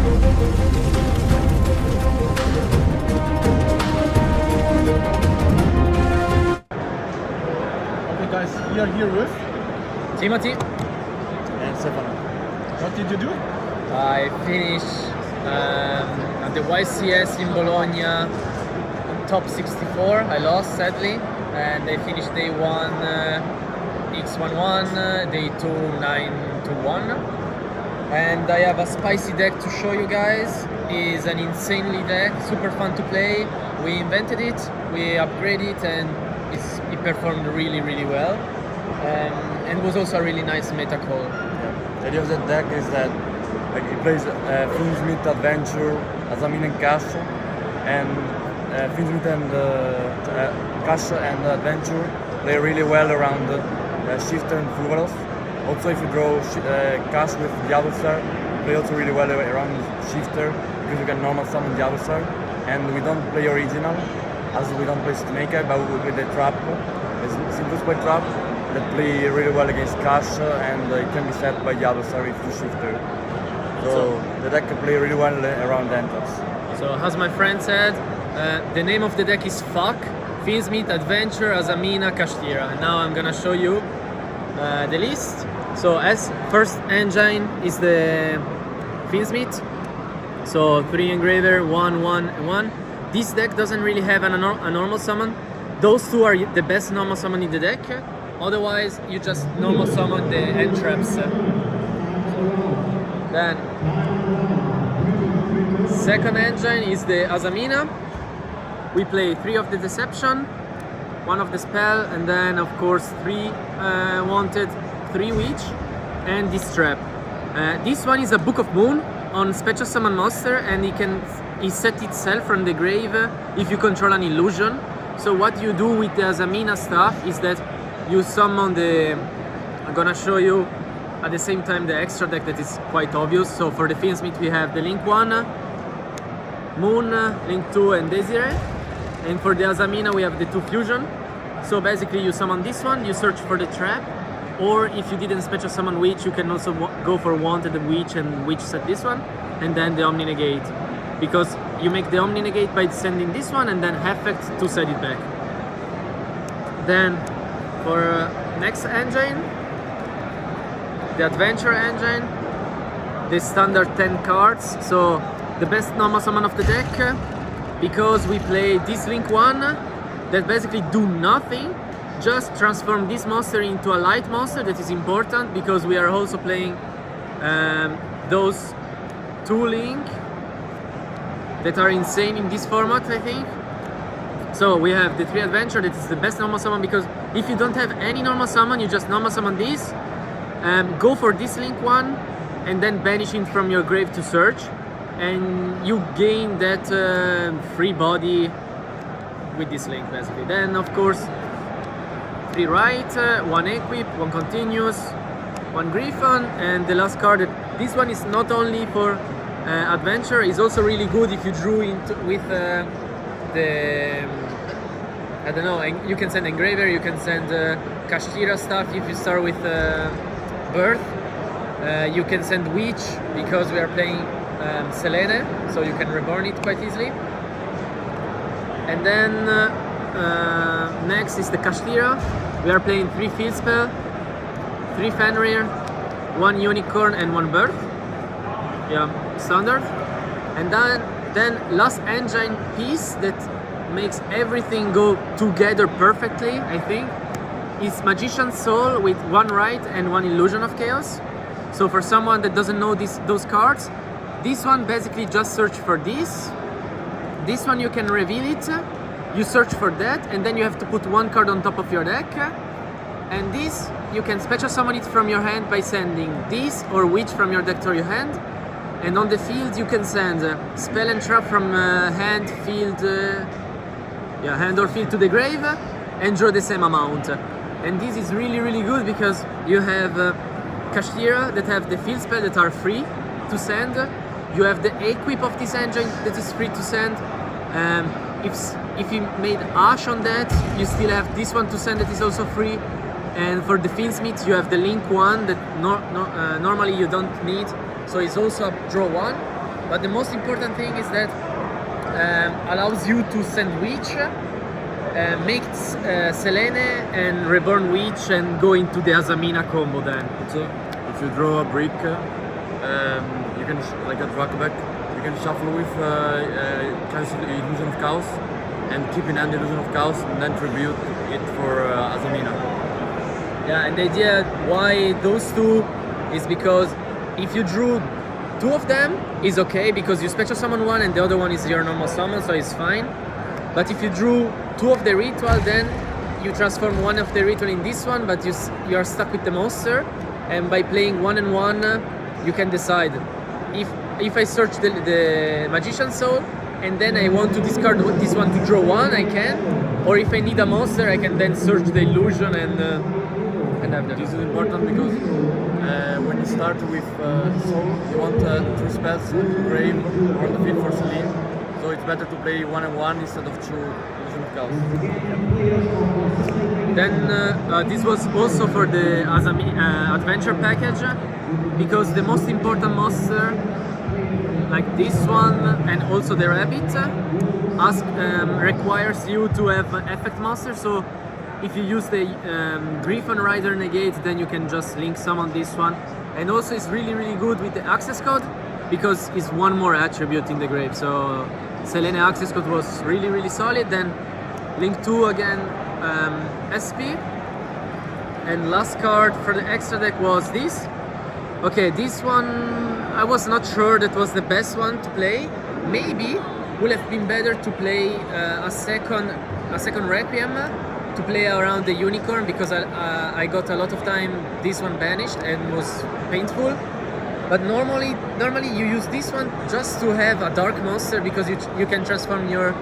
Okay guys, we are here with Timoti. and Stefano. What did you do? I finished at the YCS in Bologna on top 64. I lost sadly, and I finished day 1 X11, day 2 9-1. And I have a spicy deck to show you guys. It's an insanely deck, super fun to play. We invented it, we upgraded it, and it performed really well. And was also a really nice meta call. Yeah. The idea of that deck is that it plays Fiendsmith, Adventure, Azamina and Kashtira, and Fiendsmith and Kashtira and Adventure play really well around Shifter and Fugaros. Also, if you draw Cash with the other star, play also really well around Shifter because you can normal summon the other star. And we don't play original, as we don't play Snake Eye, but we play the trap, the simple play trap that play really well against Cash, and it can be set by the other star if you Shifter. So the deck can play really well around entrance. So as my friend said, the name of the deck is F.A.A.K, Fiendsmith, Adventure, Azamina, Kashtira. And now I'm gonna show you the list. So as first engine is the Fiendsmith. So 3 engraver, 1, 1, 1. This deck doesn't really have a normal summon. Those two are the best normal summon in the deck. Otherwise, you just normal summon the end traps. Then second engine is the Azamina. We play 3 of the Deception, 1 of the Spell, and then of course 3 Wanted, 3 Witch, and this trap. This one is a Book of Moon on Special Summon Monster, and it set itself from the grave if you control an illusion. So what you do with the Azamina stuff is that you summon I'm gonna show you at the same time the extra deck that is quite obvious. So for the Fiendsmith we have the Link 1, Moon, Link 2 and Desiree. And for the Azamina we have the 2 Fusion. So basically you summon this one, you search for the trap, or if you didn't special summon Witch, you can also go for Wanted Witch and Witch set this one, and then the Omni Negate. Because you make the Omni Negate by sending this one and then Effect to set it back. Then for next engine, the Adventure engine, the standard 10 cards. So the best normal summon of the deck, because we play this Link 1 that basically do nothing, just transform this monster into a light monster. That is important because we are also playing those 2 Link that are insane in this format, I think. So we have the 3 Adventure, that is the best normal summon, because if you don't have any normal summon, you just normal summon this, go for this Link 1, and then banish it from your grave to search, and you gain that free body with this Link basically. Then of course 3 right, 1 equip, 1 continuous, 1 Griffon, and the last card. This one is not only for Adventure, is also really good if you drew with the I don't know, you can send Engraver, you can send Kashtira stuff if you start with Birth. You can send Witch because we are playing Selene, so you can reborn it quite easily. And then next is the Kashtira. We are playing 3 Field Spell, 3 Fenrir, 1 Unicorn and 1 Birth. Yeah, standard. And then last engine piece that makes everything go together perfectly, I think, is Magician's Soul with 1 right and 1 Illusion of Chaos. So for someone that doesn't know those cards, this one basically just search for this. This one you can reveal it, you search for that, and then you have to put 1 card on top of your deck. And this, you can special summon it from your hand by sending this or Witch from your deck to your hand. And on the field you can send Spell and Trap from hand, field, hand or field to the grave, and draw the same amount. And this is really good because you have Kashtira that have the field spell that are free to send. You have the equip of this engine that is free to send. If you made Ash on that, you still have this one to send that is also free. And for the Fiendsmith, you have the Link 1 that normally you don't need, so it's also a draw 1. but the most important thing is that allows you to sandwich, make Selene and Reborn Witch and go into the Azamina combo then. So if you draw a brick, you can like a back. You can shuffle with cancel the illusion of chaos and keep in hand the illusion of chaos and then tribute it for Azamina. Yeah, and the idea why those two is because if you drew two of them is okay because you special summon one and the other one is your normal summon, so it's fine. But if you drew two of the ritual, then you transform one of the ritual in this one, but you are stuck with the monster. And by playing 1 and 1, you can decide if I search the Magician's Soul and then I want to discard this one to draw one, I can. Or if I need a monster, I can then search the illusion and have that. This is important because when you start with Soul, you want 3 spells on the grave or on the field for Celine. So it's better to play 1 and 1 instead of 2 illusion of chaos. Then this was also for the adventure package because the most important monster, like this one and also the rabbit, requires you to have effect monster. So if you use the Griffon Rider negate, then you can just link summon this one. And also it's really good with the access code because it's one more attribute in the grave. So Selene access code was really solid. Then link 2 again, SP. And last card for the extra deck was this. Okay, this one I was not sure that was the best one to play. Maybe would have been better to play a second Requiem to play around the Unicorn because I got a lot of time this one banished and was painful. But normally you use this one just to have a dark monster because you can transform your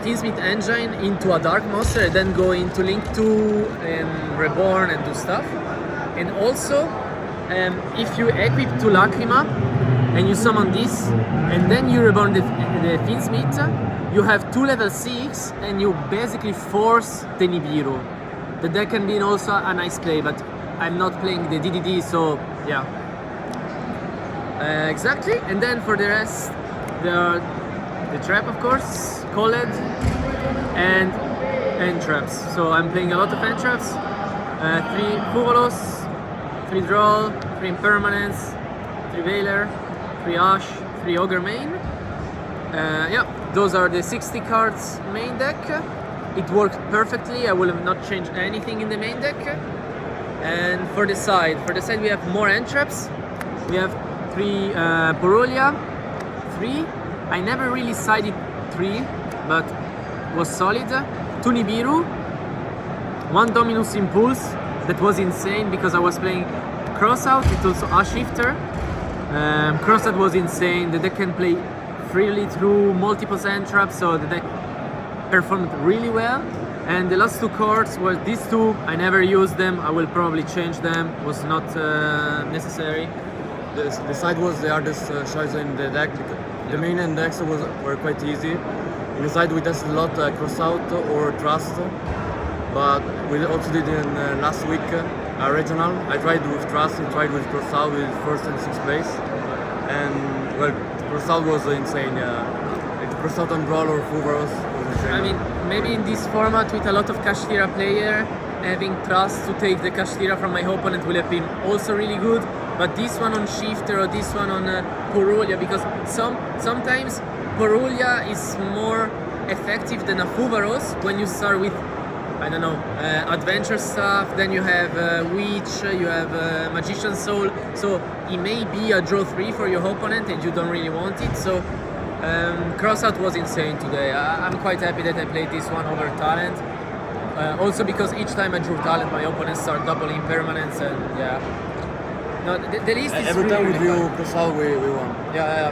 Fiendsmith engine into a dark monster and then go into Link 2 and Reborn and do stuff. And also, if you equip to Lacrima and you summon this and then you reborn the Fiendsmith, you have 2 level 6 and you basically force the Nibiru. The deck can be also a nice play, but I'm not playing the DDD, so yeah. Exactly, and then for the rest, the trap, of course, Colled, and end traps. So I'm playing a lot of end traps. 3 Fuvalos, 3 Droll, 3 Impermanence, 3 Veiler, 3 Ash, 3 Ogre main. Yeah, those are the 60 cards main deck. It worked perfectly. I will have not changed anything in the main deck. And for the side we have more end traps. We have 3 Borrelia, 3. I never really sided 3, but was solid. 2 Nibiru, 1 Dominus Impulse, that was insane because I was playing Crossout, it's also a shifter. Crossout was insane, the deck can play freely through multiple end traps, so the deck performed really well. And the last 2 cards were these 2, I never used them, I will probably change them, was not necessary. The side was the hardest choice in the deck. The main and the extra were quite easy. In the side we tested a lot Crossout or Trust, but we also did in last week a regional. I tried with Trust, I tried with Crossout with 1st and 6th place. And well, Crossout was insane. Crossout on Brawl or Fuvaros was insane. I mean, maybe in this format with a lot of Kashtira player, having Trust to take the Kashtira from my opponent will have been also really good. But this one on Shifter or this one on Borrelia, because sometimes Borrelia is more effective than a Fuvaros when you start with, I don't know, adventure stuff, then you have Witch, you have Magician's Soul, so it may be a draw 3 for your opponent and you don't really want it. So Crossout was insane today. I'm quite happy that I played this one over Talent. Also because each time I drew Talent, my opponents start doubling permanents and yeah. No, the list is every time we really drew fun. Crossout, we won. Yeah,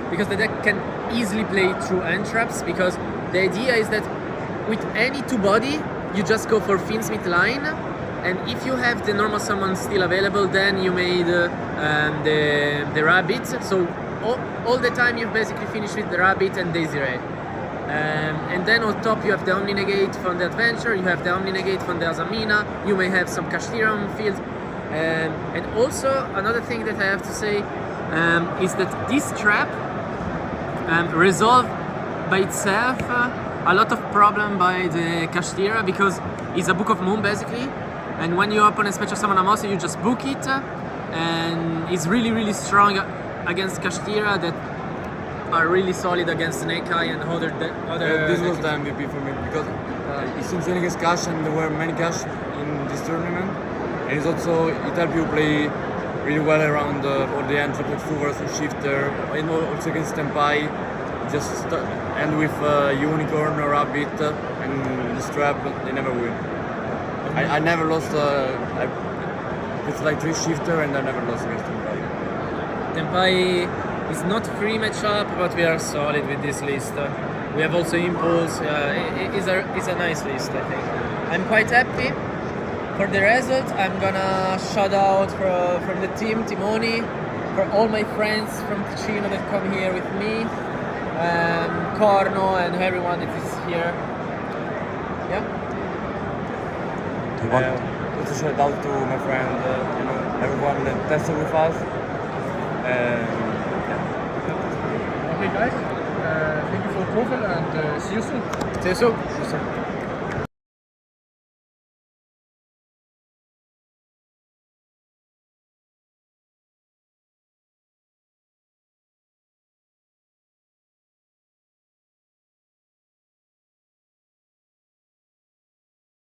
because the deck can easily play through end traps, because the idea is that with any 2 body, you just go for Fiendsmith line, and if you have the normal summon still available, then you made the rabbit, so all the time you've basically finished with the rabbit and Daisy Ray. And then on top you have the Omni Negate from the Adventure, you have the Omni Negate from the Azamina, you may have some Kashtira on field. And also another thing that I have to say, is that this trap resolved by itself a lot of problem by the Kashtira, because it's a Book of Moon basically, and when you open a special summon a monster you just book it, and it's really strong against Kashtira that are really solid against Snake Eye and other This was the MVP for me because it seems winning against Cash, and there were many Cash in this tournament, and it helps you play really well around all the entry with full versus shifter, and also against Tempai. Just end with Unicorn or Rabbit and the strap, they never win. I never lost. It's like 3 shifter, and I never lost against Tempai. Tempai is not free matchup, but we are solid with this list. We have also Impulse. It's a nice list, I think. I'm quite happy. For the result, I'm gonna shout out from the team, Timoni, for all my friends from Ticino that come here with me, Corno and everyone that is here. Yeah. Also shout out to my friend, everyone that tested with us. Okay, guys. Thank you for the profile and see you soon. See you soon.